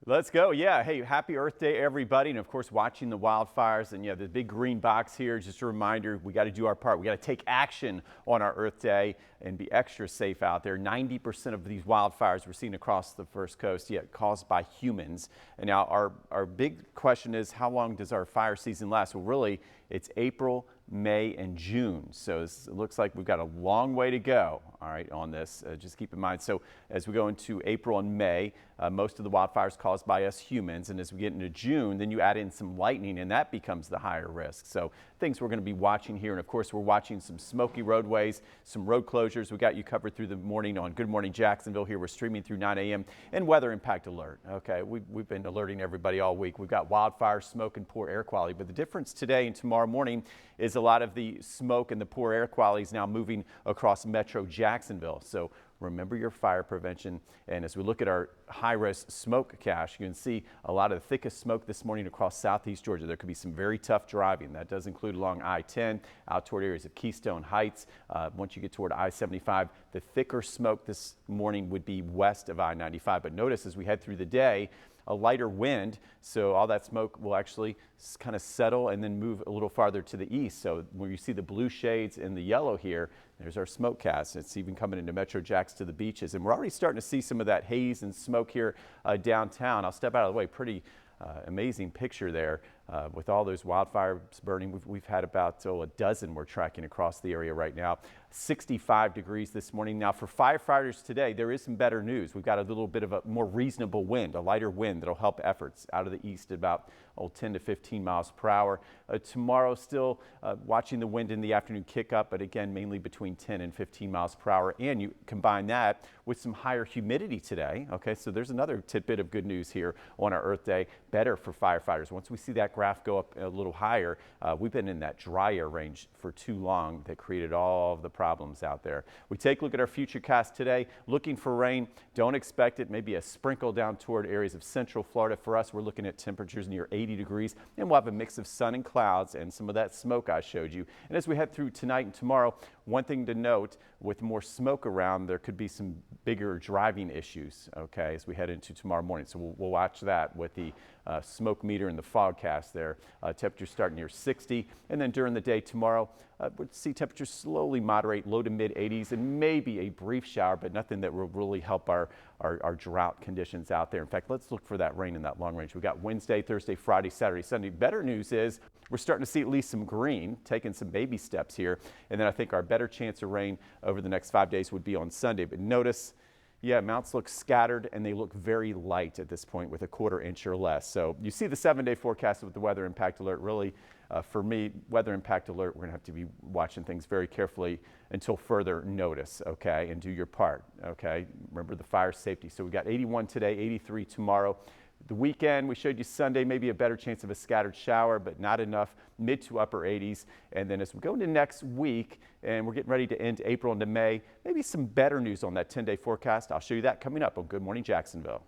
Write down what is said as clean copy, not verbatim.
Let's go. Yeah. Hey, happy Earth Day, everybody. And of course, watching the wildfires and the big green box here. Just a reminder, we got to do our part. We got to take action on our Earth Day and be extra safe out there. 90% of these wildfires we're seeing across the First Coast, caused by humans. And now our big question is, how long does our fire season last? Well, really, it's April, May, and June. So it looks like we've got a long way to go, all right, on this. Just keep in mind. So as we go into April and May, most of the wildfires caused by us humans. And as we get into June, then you add in some lightning and that becomes the higher risk. So things we're going to be watching here. And of course, we're watching some smoky roadways, some road closures. We got you covered through the morning on Good Morning Jacksonville here. We're streaming through 9 a.m. and weather impact alert. Okay, we've been alerting everybody all week. We've got wildfire, smoke, and poor air quality. But the difference today and tomorrow morning is a lot of the smoke and the poor air quality is now moving across Metro Jacksonville. So remember your fire prevention. And as we look at our high-risk smoke cache, you can see a lot of the thickest smoke this morning across southeast Georgia. There could be some very tough driving. That does include along I-10, out toward areas of Keystone Heights. Once you get toward I-75, the thicker smoke this morning would be west of I-95. But notice as we head through the day, a lighter wind, so all that smoke will actually kind of settle and then move a little farther to the east. So when you see the blue shades and the yellow here, there's our smoke cast. It's even coming into Metro Jacks to the beaches. And we're already starting to see some of that haze and smoke here downtown. I'll step out of the way. Pretty amazing picture there with all those wildfires burning. We've had about a dozen we're tracking across the area right now. 65 degrees this morning. Now for firefighters today, there is some better news. We've got a little bit of a more reasonable wind, a lighter wind that'll help efforts out of the east at about 10 to 15 miles per hour. Tomorrow still watching the wind in the afternoon kick up, but again, mainly between 10 and 15 miles per hour. And you combine that with some higher humidity today. Okay, so there's another tidbit of good news here on our Earth Day. Better for firefighters. Once we see that graph go up a little higher, we've been in that dry air range for too long that created all of the problems out there. We take a look at our future cast today, looking for rain. Don't expect it. Maybe a sprinkle down toward areas of central Florida. For us, we're looking at temperatures near 80 degrees, and we'll have a mix of sun and clouds and some of that smoke I showed you. And as we head through tonight and tomorrow, one thing to note, with more smoke around, there could be some bigger driving issues, okay, as we head into tomorrow morning. So we'll watch that with the smoke meter and the fog cast there. Temperatures starting near 60, and then during the day tomorrow, we'll see temperatures slowly moderate, low to mid 80s, and maybe a brief shower, but nothing that will really help our drought conditions out there. In fact, let's look for that rain in that long range. We got Wednesday, Thursday, Friday, Saturday, Sunday. Better news is we're starting to see at least some green, taking some baby steps here. And then I think our better chance of rain over the next 5 days would be on Sunday. But notice, amounts look scattered and they look very light at this point with a quarter inch or less. So you see the 7-day forecast with the weather impact alert. Really, for me, weather impact alert, we're going to have to be watching things very carefully until further notice, okay, and do your part, okay? Remember the fire safety. So we got 81 today, 83 tomorrow. The weekend, we showed you Sunday, maybe a better chance of a scattered shower, but not enough, mid to upper 80s. And then as we go into next week, and we're getting ready to end April into May, maybe some better news on that 10-day forecast. I'll show you that coming up on Good Morning Jacksonville.